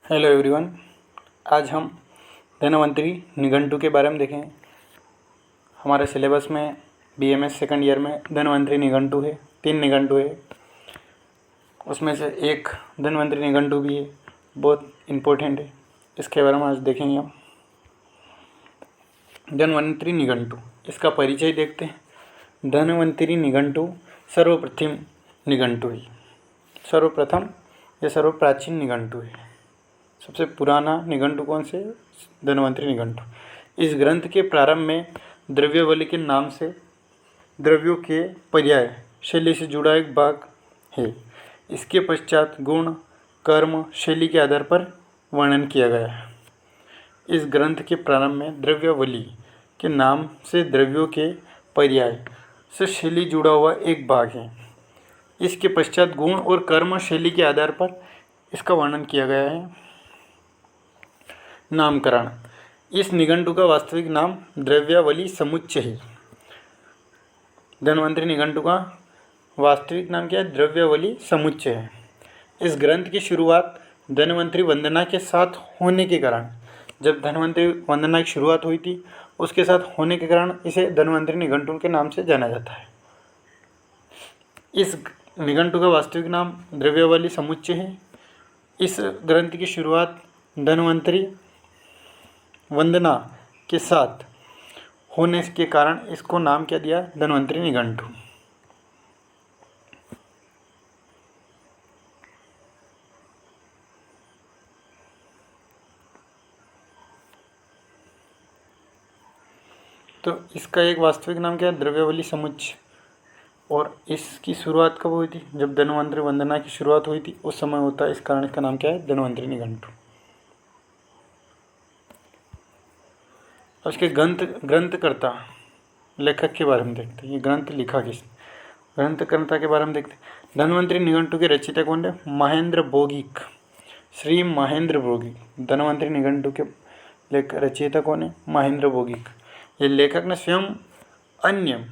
Hello everyone. आज हम धन्वंतरी निघंटु के बारे में देखेंगे। हमारे सिलेबस में बीएमएस सेकंड ईयर में धन्वंतरी निघंटु है, 3 निघंटु है। उसमें से एक धन्वंतरी निघंटु भी है, बहुत इम्पोर्टेंट है। इसके बारे में आज देखेंगे हम। धन्वंतरी निघंटु, इसका परिचय देखते हैं। धन्वंतरी निघंटु सर्वप्रथम निघंटु है। सर्वप्रथम या सर्वप्राचीन निघंटु है। सबसे पुराना निघंटु कौन से? धन्वंतरी निघंटु। इस ग्रंथ के प्रारंभ में द्रव्यावली के नाम से द्रव्यों के पर्याय शैली से जुड़ा एक भाग है। इसके पश्चात गुण, कर्म, शैली के आधार पर वर्णन किया गया है। इस ग्रंथ के प्रारंभ में द्रव्यावली के नाम से द्रव्यों के पर्याय से शैली जुड़ा हुआ एक भाग है। इसके पश्चात गुण और कर्म, शैली के आधार पर इसका वर्णन किया गया है। नामकरण। इस निघंटु का वास्तविक नाम द्रव्यावली समुच्चय है। धन्वंतरी निघंटु का वास्तविक नाम क्या है? द्रव्यावली समुच्चय है। इस ग्रंथ की शुरुआत धन्वंतरी वंदना के साथ होने के कारण, जब धन्वंतरी वंदना की शुरुआत हुई थी उसके साथ होने के कारण इसे धन्वंतरी निघंटु के नाम से जाना जाता है। इस निघंटु का वास्तविक नाम द्रव्यावली समुच्चय है। इस ग्रंथ की शुरुआत धन्वंतरी वंदना के साथ होने के कारण इसको नाम क्या दिया? धन्वंतरी निघंटु। तो इसका एक वास्तविक नाम क्या है? द्रव्यावली समुच्चय। और इसकी शुरुआत कब हुई थी? जब धन्वंतरी वंदना की शुरुआत हुई थी उस समय होता है। इस कारण इसका नाम क्या है? धन्वंतरी निघंटु। उसके ग्रंथकर्ता लेखक के बारे में देखते हैं। ये ग्रंथ लिखा किस? ग्रंथकर्ता के बारे में देखते हैं। धन्वंतरी निघंटु के रचयिता कौन है? महेंद्र भौगिक, श्री महेंद्र भौगिक। धन्वंतरी निघंटु के रचयिता कौन है? महेंद्र भौगिक। ये लेखक ने स्वयं अंत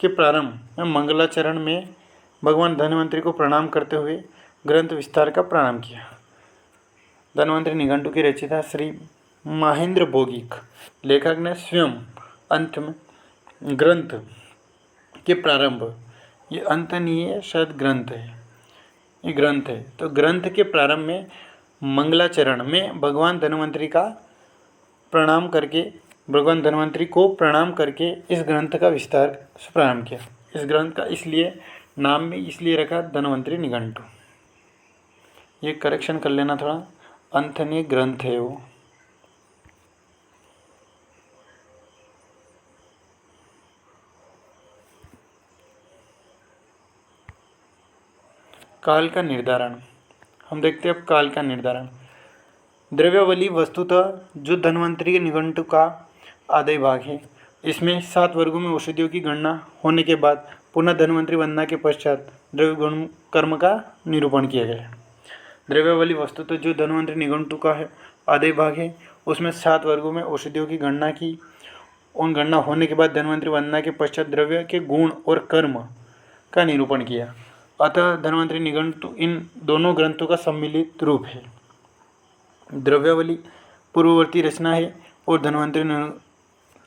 के प्रारंभ में मंगलाचरण में भगवान धन्वंतरी को प्रणाम करते हुए ग्रंथ विस्तार का प्रारंभ किया। धन्वंतरी निघंटु के रचयिता श्री महेंद्र भौगिक। लेखक ने स्वयं अंत में ग्रंथ के प्रारंभ, ये अंत नहीं है, शायद ग्रंथ है, ये ग्रंथ है। तो ग्रंथ के प्रारंभ में मंगलाचरण में भगवान धन्वंतरी को प्रणाम करके इस ग्रंथ का विस्तार प्रारंभ किया। इस ग्रंथ का इसलिए नाम भी इसलिए रखा धन्वंतरी निघंटु। ये करेक्शन कर लेना थोड़ा, अंत नहीं ग्रंथ है वो। काल का निर्धारण। हम देखते हैं अब काल का निर्धारण। द्रव्यावली वस्तुतः जो धन्वंतरी के निघंटु का आधे भाग है। इसमें 7 वर्गों में औषधियों की गणना होने के बाद पुनः धन्वंतरी वंदना के पश्चात द्रव्य गुण कर्म का निरूपण किया गया। द्रव्यावली वस्तुतः जो धन्वंतरी निघंटु का है आधे भाग है। उसमें 7 वर्गों में औषधियों की गणना की। उन गणना होने के बाद धन्वंतरी वंदना के पश्चात द्रव्य के गुण और कर्म का निरूपण किया। अतः धन्वंतरी निघंटु इन दोनों ग्रंथों का सम्मिलित रूप है। द्रव्यावली पूर्ववर्ती रचना है और धन्वंतरी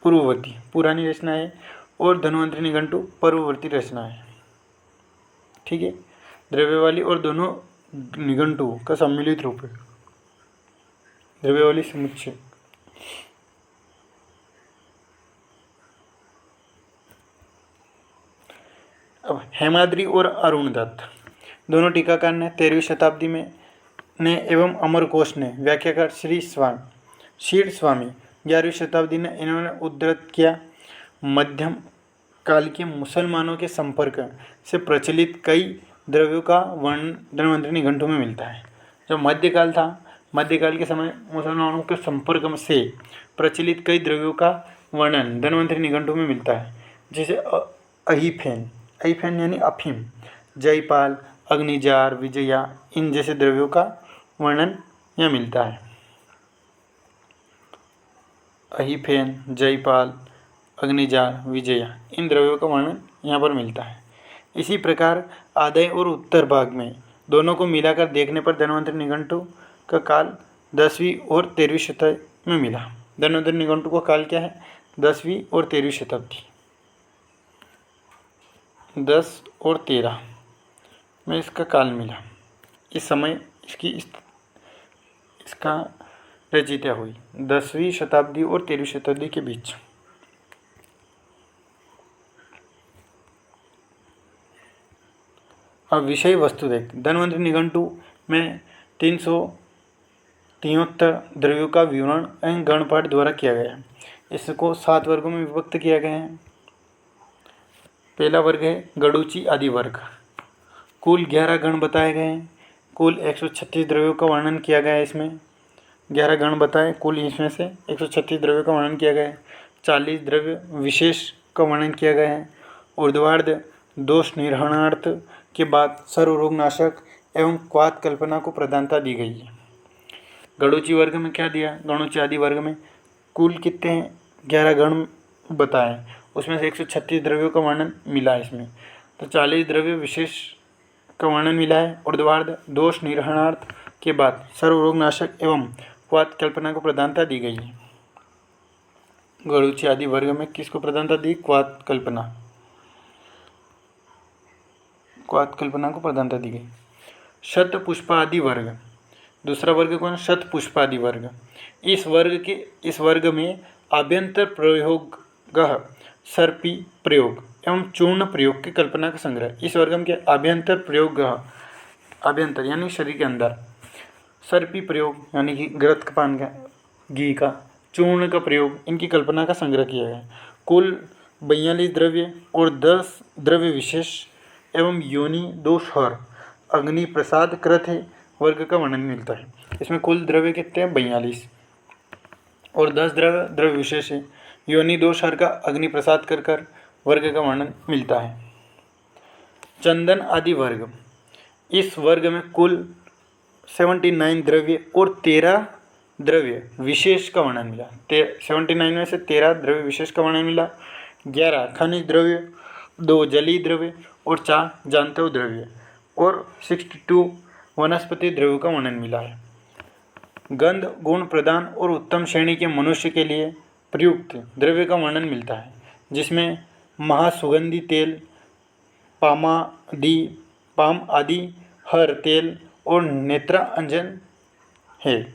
पूर्ववर्ती पुरानी रचना है और धन्वंतरी निघंटु पूर्ववर्ती रचना है। ठीक है, द्रव्यावली और दोनों निघंटु का सम्मिलित रूप है, द्रव्यावली समुच्चय। अब हेमाद्री और अरुण दत्त दोनों टीकाकार ने 13वीं शताब्दी में ने एवं अमरकोश ने व्याख्याकार शीर स्वामी 11वीं शताब्दी ने इन्होंने उद्धृत किया। मध्यम काल के मुसलमानों के संपर्क से प्रचलित कई द्रव्यों का वर्णन धन्वंतरी निघंटु में मिलता है। जो मध्यकाल था, मध्यकाल के समय मुसलमानों के संपर्क से प्रचलित कई द्रव्यों का वर्णन धन्वंतरी निघंटु में मिलता है। जैसे अहीफेन यानी अफीम, जयपाल, अग्निजार, विजया, इन जैसे द्रव्यों का वर्णन यहाँ मिलता है। अहीफेन, जयपाल, अग्निजार, विजया, इन द्रव्यों का वर्णन यहाँ पर मिलता है। इसी प्रकार आधे और उत्तर भाग में दोनों को मिलाकर देखने पर धन्वंतरि निघंटु का काल 10वीं और 13वीं शताब्दी में मिला। धन्वंतरि निघंटु का काल क्या है? 10वीं और 13वीं शताब्दी। 10 और 13 में इसका काल मिला। इस समय इसका रचयिता हुई 10वीं शताब्दी और 13वीं शताब्दी के बीच। अब विषय वस्तु देखते। धन्वंतरि निघंटु में 373 द्रव्यों का विवरण एवं गणपाठ द्वारा किया गया है। इसको 7 वर्गों में विभक्त किया गया है। पहला वर्ग है गणुची आदि वर्ग। कुल 11 गण बताए गए हैं। कुल 136 द्रव्यों का वर्णन किया गया है। इसमें 11 गण बताए, कुल इसमें से 136 द्रव्यों का वर्णन किया गया है। 40 द्रव्य विशेष का वर्णन किया गया है। ऊर्ध्वार्ध दोष निर्हरणार्थ के बाद सर्वरोगनाशक एवं क्वाथ कल्पना को प्रधानता दी गई है। गणुची वर्ग में क्या दिया? गणुची आदि वर्ग में कुल कितने हैं? 11 गण बताए, उसमें से 136 द्रव्यों का वर्णन मिला है इसमें। तो 40 द्रव्य विशेष का वर्णन मिला है। ऊर्ध्वार्ध दोष निर्हरणार्थ के बाद सर्वरोगनाशक एवं क्वाथ कल्पना को प्रधानता दी गई है। गणुची आदि वर्ग में किसको प्रधानता दी? क्वाथ कल्पना को प्रधानता दी गई। शतपुष्पादि वर्ग। दूसरा वर्ग कौन? शतपुष्पादि वर्ग। इस वर्ग में आभ्यंतर प्रयोग, सर्पी प्रयोग एवं चूर्ण प्रयोग की कल्पना का संग्रह। इस वर्ग में क्या? आभ्यंतर प्रयोग, आभ्यंतर यानी शरीर के अंदर, सर्पी प्रयोग यानी कि घृत का पान का, घी का, चूर्ण का प्रयोग, इनकी कल्पना का संग्रह किया गया। कुल 42 द्रव्य और 10 द्रव्य विशेष एवं योनि दोष हर अग्नि प्रसाद कृत है वर्ग का वर्णन मिलता है। इसमें कुल द्रव्य कितने हैं? 42 और 10 द्रव्य विशेष है। योनि दोष हर का अग्नि प्रसाद कर वर्ग का वर्णन मिलता है। चंदन आदि वर्ग। इस वर्ग में कुल 79 द्रव्य और 13 द्रव्य विशेष का वर्णन मिला। 79 में से 13 द्रव्य विशेष का वर्णन मिला। 11 खनिज द्रव्य, 2 जलीय द्रव्य और 4 जांतव द्रव्य और 62 वनस्पति द्रव्यों का वर्णन मिला है। गंध गुण प्रदान और उत्तम श्रेणी के मनुष्य के लिए प्रयुक्त द्रव्य का वर्णन मिलता है, जिसमें महासुगंधी तेल, पाम आदि, हर तेल और नेत्रा अंजन है।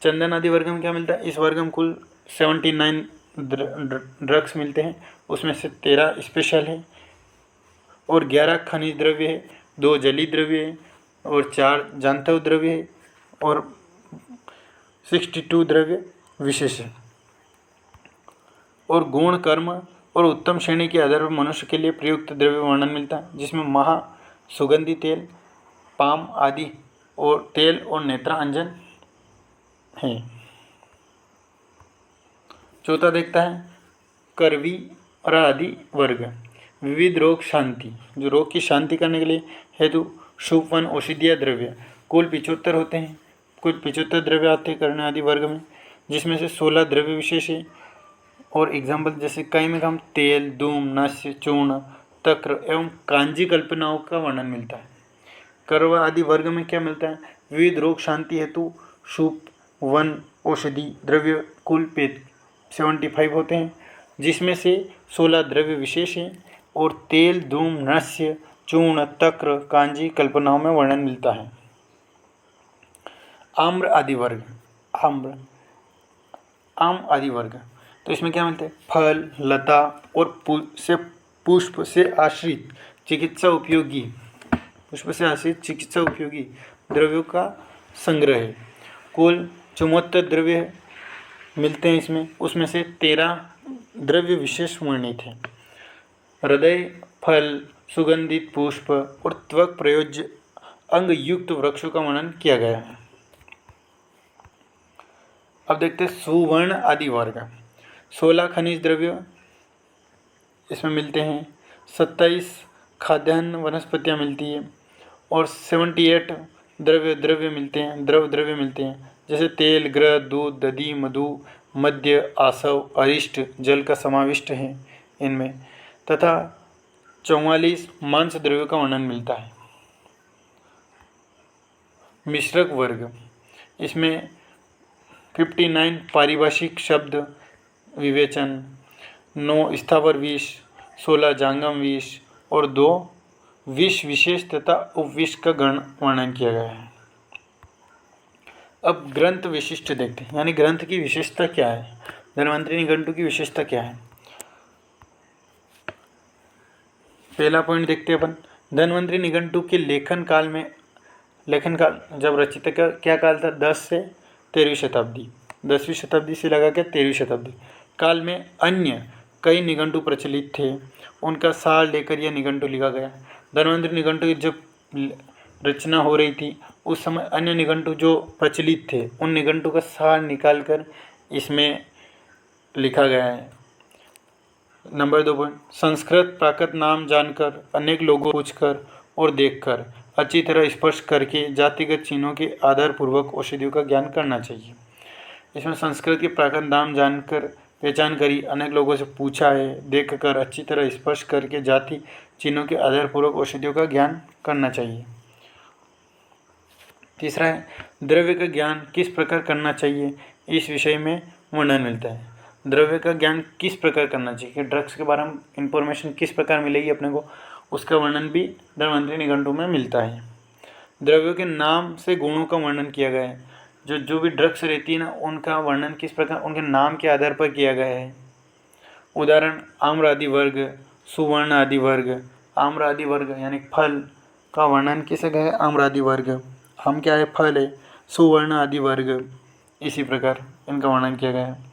चंदन आदि वर्ग में क्या मिलता है? इस वर्ग में कुल 79 ड्रग्स मिलते हैं, उसमें से 13 स्पेशल है और 11 खनिज द्रव्य है, 2 जलीय द्रव्य है और 4 जांतव द्रव्य है और 62 द्रव्य विशेष है। और गुण कर्म और उत्तम श्रेणी के आधार पर मनुष्य के लिए प्रयुक्त द्रव्य वर्णन मिलता है, जिसमें महा सुगंधी तेल, पाम आदि और तेल और नेत्रा अंजन है। चौथा देखता है करवी और आदि वर्ग। विविध रोग शांति, जो रोग की शांति करने के लिए हेतु शुभ वन औषधीय द्रव्य कुल 75 होते हैं। कुल 75 द्रव्य आते हैं करने आदि वर्ग में, जिसमें से 16 द्रव्य विशेष है। और एग्जाम्पल जैसे कई में हम तेल, धूम, नस्य, चूर्ण, तक्र एवं कांजी कल्पनाओं का वर्णन मिलता है। करव आदि वर्ग में क्या मिलता है? विविध रोग शांति हेतु शुभ वन औषधि द्रव्य कुल 75 होते हैं, जिसमें से 16 द्रव्य विशेष हैं और तेल, धूम, नस्य, चूर्ण, तक्र, कांजी कल्पनाओं में वर्णन मिलता है। आम्र आदि वर्ग। आम आदि वर्ग, तो इसमें क्या मिलता है? फल, लता और पुष्प से आश्रित चिकित्सा उपयोगी द्रव्यों का संग्रह है। कुल 74 द्रव्य मिलते हैं इसमें, उसमें से 13 द्रव्य विशेष वर्णित हैं। हृदय, फल, सुगंधित पुष्प और त्वक प्रयोज्य अंग युक्त वृक्षों का वर्णन किया गया है। अब देखते हैं सुवर्ण आदि वर्ग। 16 खनिज द्रव्य इसमें मिलते हैं, 27 खाद्यान्न वनस्पतियाँ मिलती है और 78 द्रव्य मिलते हैं, द्रव्य मिलते हैं, जैसे तेल, घृत, दूध, दधि, मधु, मद्य, आसव, अरिष्ट, जल का समाविष्ट है इनमें, तथा 44 मांस द्रव्यों का वर्णन मिलता है। मिश्रक वर्ग, इसमें 59 पारिभाषिक शब्द विवेचन, 9 स्थावर विष, 16 जांगम विष और 2 विष विशेष तथा उपविष का गण वर्णन किया गया है। अब ग्रंथ विशिष्ट देखते हैं, यानी ग्रंथ की विशेषता क्या है, धन्वंतरी निघंटु की विशेषता क्या है। पहला पॉइंट देखते हैं अपन, धन्वंतरी निघंटु के लेखन काल जब रचित का क्या काल था, 10 से 13वीं शताब्दी, 10वीं शताब्दी से लगा के 13वीं शताब्दी काल में अन्य कई निघंटु प्रचलित थे, उनका सार लेकर यह निघंटु लिखा गया। धन्वंतरी निघंटु की जब रचना हो रही थी उस समय अन्य निघंटु जो प्रचलित थे उन निघंटु का सार निकाल कर इसमें लिखा गया है। नंबर 2 पॉइंट, संस्कृत प्राकृत नाम जानकर, अनेक लोगों को पूछकर और देखकर, अच्छी तरह स्पर्श करके जातिगत चिन्हों के आधारपूर्वक औषधियों का ज्ञान करना चाहिए। इसमें संस्कृत के प्राकृत नाम जानकर पहचान करी, अनेक लोगों से पूछा है, देखकर, अच्छी तरह स्पर्श करके जाति चिन्हों के आधारपूर्वक औषधियों का ज्ञान करना चाहिए। तीसरा है, द्रव्य का ज्ञान किस प्रकार करना चाहिए, इस विषय में वर्णन मिलता है। द्रव्य का ज्ञान किस प्रकार करना चाहिए कि ड्रग्स के बारे में इंफॉर्मेशन किस प्रकार मिलेगी अपने को, उसका वर्णन भी धन्वंतरी निघंटु में मिलता है। द्रव्यों के नाम से गुणों का वर्णन किया गया है, जो भी ड्रग्स रहती है ना उनका वर्णन किस प्रकार उनके नाम के आधार पर किया गया है। उदाहरण, आम्र आदि वर्ग, सुवर्ण आदि वर्ग। आम्र आदि वर्ग यानी फल का वर्णन किसे गया है, आम्र आदि वर्ग। आम क्या है, फल है। सुवर्ण आदि वर्ग, इसी प्रकार इनका वर्णन किया गया है।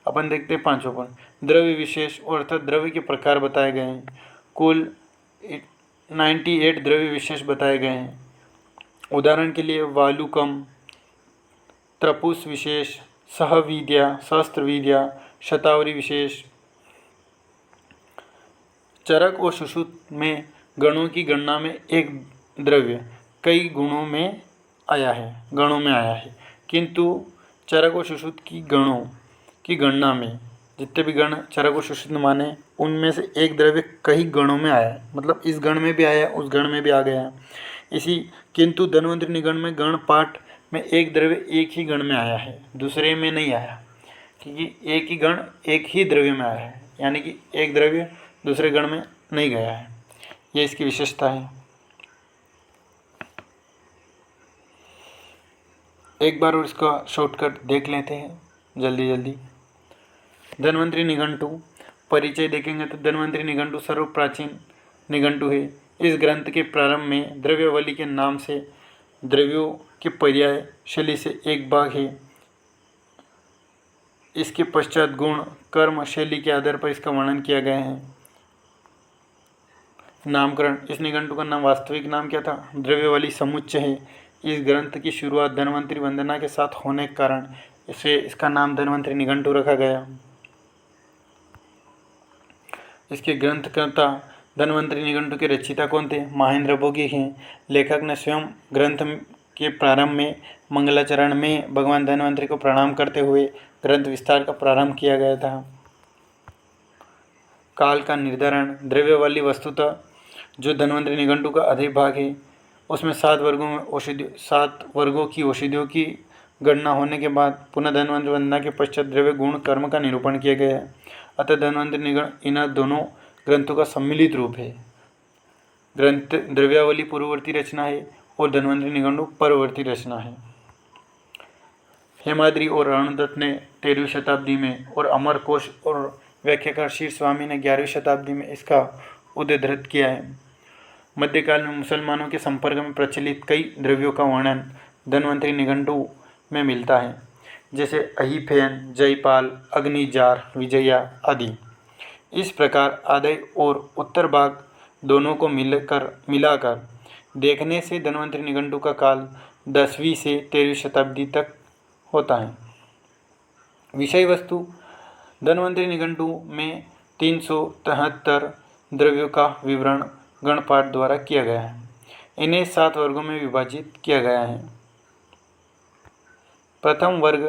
अपन देखते हैं 5वां पॉइंट, द्रव्य विशेष और अर्थात द्रव्य के प्रकार बताए गए हैं। कुल 98 द्रव्य विशेष बताए गए हैं। उदाहरण के लिए वालुकम, त्रपुस विशेष, सहविद्या, सहस्त्रविद्या, शतावरी विशेष। चरक और सुश्रुत में गणों की गणना में एक द्रव्य कई गणों में आया है, किंतु चरक और सुश्रुत की गणों की गणना में जितने भी गण चरक और सुश्रुत माने उनमें से एक द्रव्य कई गणों में आया है, मतलब इस गण में भी आया, उस गण में भी आ गया। इसी किंतु धन्वंतरी निगण में गण पाठ में एक द्रव्य एक ही गण में आया है, दूसरे में नहीं आया, क्योंकि एक ही गण एक ही द्रव्य में आया है, यानी कि एक द्रव्य दूसरे गण में नहीं गया है। ये इसकी विशेषता है। एक बार और इसका शॉर्टकट देख लेते हैं जल्दी जल्दी। धन्वंतरी निघंटु परिचय देखेंगे तो धन्वंतरी निघंटु सर्व प्राचीन निघंटु है। इस ग्रंथ के प्रारंभ में द्रव्यावली के नाम से द्रव्यों के पर्याय शैली से एक भाग है। इसके पश्चात गुण कर्म शैली के आधार पर इसका वर्णन किया गया है। नामकरण, इस निघंटु का नाम वास्तविक नाम क्या था, द्रव्यावली समुच्चय है। इस ग्रंथ की शुरुआत धन्वंतरी वंदना के साथ होने के कारण इसे इसका नाम धन्वंतरी निघंटु रखा गया। इसके ग्रंथकर्ता धन्वंतरी निघंटु के रचयिता कौन थे, महेंद्र भोगी हैं। लेखक ने स्वयं ग्रंथ के प्रारंभ में मंगलाचरण में भगवान धन्वंतरी को प्रणाम करते हुए ग्रंथ विस्तार का प्रारंभ किया गया था। काल का निर्धारण, द्रव्यावली वस्तुतः जो धन्वंतरी निघंटु का अधिभाग है उसमें 7 वर्गों की औषधियों की गणना होने के बाद पुनः धन्वंतरी वंदना के पश्चात द्रव्य गुण कर्म का निरूपण किया गया है। अतः धन्वंतरी निगण इन दोनों ग्रंथों का सम्मिलित रूप है। ग्रंथ द्रव्यावली पूर्ववर्ती रचना है और धन्वंतरी निघंटु परवर्ती रचना है। हेमाद्रि और अरुणदत्त ने 13वीं शताब्दी में और अमरकोश और व्याख्याकार शीर स्वामी ने 11वीं शताब्दी में इसका उद्धृत किया है। मध्यकाल में मुसलमानों के संपर्क में प्रचलित कई द्रव्यों का वर्णन धन्वंतरी निघंटु में मिलता है, जैसे अहिफेन, जयपाल, अग्निजार, विजया आदि। इस प्रकार आदय और उत्तर भाग दोनों को मिलाकर देखने से धन्वंतरी निघंटु का काल 10वीं से 13वीं शताब्दी तक होता है। विषय वस्तु, धन्वंतरी निघंटु में 373 द्रव्यों का विवरण गणपाठ द्वारा किया गया है। इन्हें 7 वर्गों में विभाजित किया गया है। प्रथम वर्ग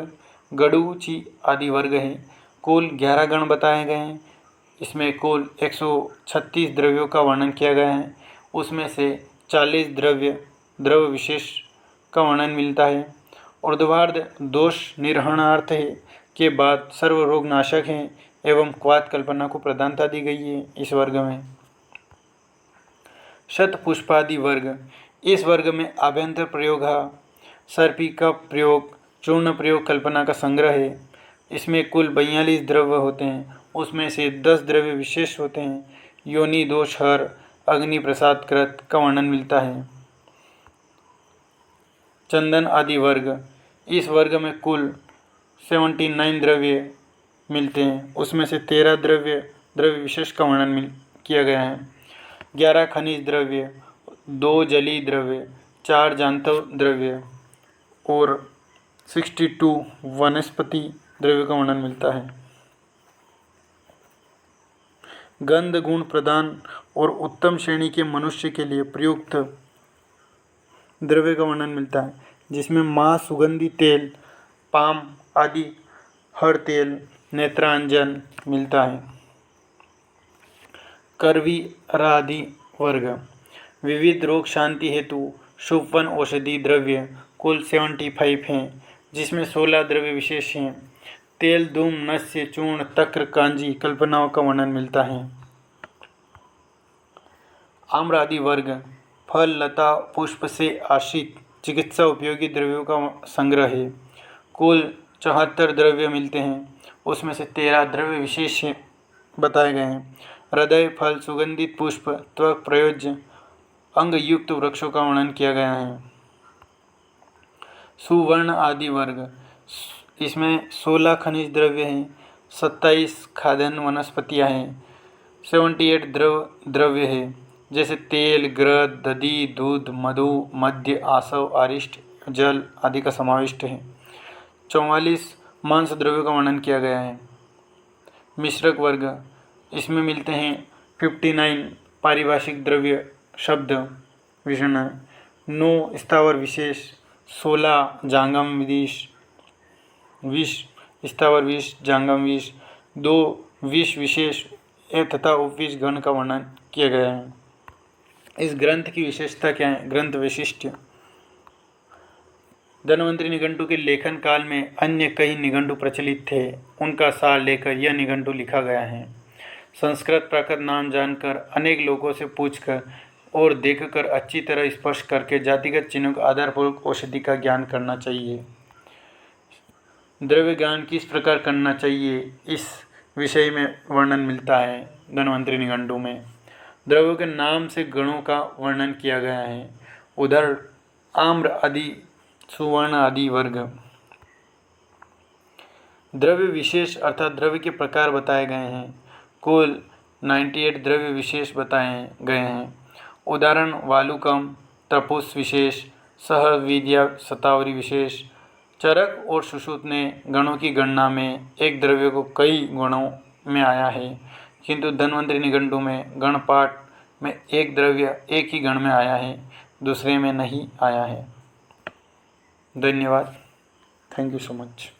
गडुची आदि वर्ग है। कुल 11 गण बताए गए हैं। इसमें कुल 136 द्रव्यों का वर्णन किया गया है। उसमें से 40 द्रव्य विशेष का वर्णन मिलता है। ऊर्ध्वार्ध दोष निर्हरणार्थ है के बाद सर्वरोग नाशक है एवं क्वाथ कल्पना को प्रधानता दी गई है इस वर्ग में। शतपुष्पादि वर्ग, इस वर्ग में आभ्यंतर प्रयोग, सर्पी का प्रयोग, चूर्ण प्रयोग कल्पना का संग्रह है। इसमें कुल 42 द्रव्य होते हैं, उसमें से 10 द्रव्य विशेष होते हैं। योनि दोष हर, अग्नि प्रसाद कृत का वर्णन मिलता है। चंदन आदि वर्ग, इस वर्ग में कुल 79 द्रव्य मिलते हैं, उसमें से 13 द्रव्य विशेष का वर्णन किया गया है। 11 खनिज द्रव्य, 2 जलीय द्रव्य, 4 जांतव द्रव्य और 62 वनस्पति द्रव्य का वर्णन मिलता है। गंध गुण प्रदान और उत्तम श्रेणी के मनुष्य के लिए प्रयुक्त द्रव्य का वर्णन मिलता है, जिसमें माँ सुगंधी तेल, पाम आदि, हर तेल, नेत्रांजन मिलता है। करवी आदि वर्ग, विविध रोग शांति हेतु शुभ वन औषधि द्रव्य कुल 75 हैं, जिसमें 16 द्रव्य विशेष हैं। तेल, धूम, नस्य, चूर्ण, तक्र, कांजी कल्पनाओं का वर्णन मिलता है। आम्र आदि वर्ग, फल, लता, पुष्प से आश्रित चिकित्सा उपयोगी द्रव्यों का संग्रह है। कुल 74 द्रव्य मिलते हैं, उसमें से 13 द्रव्य विशेष बताए गए हैं। हृदय, फल, सुगंधित पुष्प, त्वक, प्रयोज्य अंग युक्त वृक्षों का वर्णन किया गया है। सुवर्ण आदि वर्ग, इसमें 16 खनिज द्रव्य हैं, 27 खाद्यान्न वनस्पतियाँ हैं, 78 द्रव्य है, जैसे तेल, घृत, दधि, दूध, मधु, मद्य, आसव, आरिष्ट, जल आदि का समाविष्ट है। 44 मांस द्रव्यों का वर्णन किया गया है। मिश्रक वर्ग, इसमें मिलते हैं 59 पारिभाषिक द्रव्य शब्द विषण, 9 स्थावर विशेष, 16 जांगम विष स्थावर विष, जांगम विष, 2 विष विशेष तथा उपविष गण का वर्णन किया गया है। इस ग्रंथ की विशेषता क्या है? ग्रंथ वैशिष्ट्य, धन्वंतरि निघंटु के लेखन काल में अन्य कई निघंटु प्रचलित थे, उनका सार लेकर यह निघंटु लिखा गया है। संस्कृत प्राकृत नाम जानकर, अनेक लोगों से पूछकर और देखकर अच्छी तरह स्पर्श करके जातिगत चिन्हों का आधारपूर्वक औषधि का ज्ञान करना चाहिए। द्रव्य ज्ञान किस प्रकार करना चाहिए, इस विषय में वर्णन मिलता है धन्वंतरि निघंटु में। द्रव्यों के नाम से गणों का वर्णन किया गया है। उधर आम्र आदि, सुवर्ण आदि वर्ग, द्रव्य विशेष अर्थात द्रव्य के प्रकार बताए गए हैं। कुल 98 द्रव्य विशेष बताए गए हैं। उदाहरण वालुकम, तपुस विशेष, सहर, विद्या, शतावरी विशेष। चरक और सुश्रुत ने गणों की गणना में एक द्रव्य को कई गुणों में आया है, किंतु धन्वंतरि निघंटु में गणपाठ में एक द्रव्य एक ही गण में आया है, दूसरे में नहीं आया है। धन्यवाद। Thank you so much.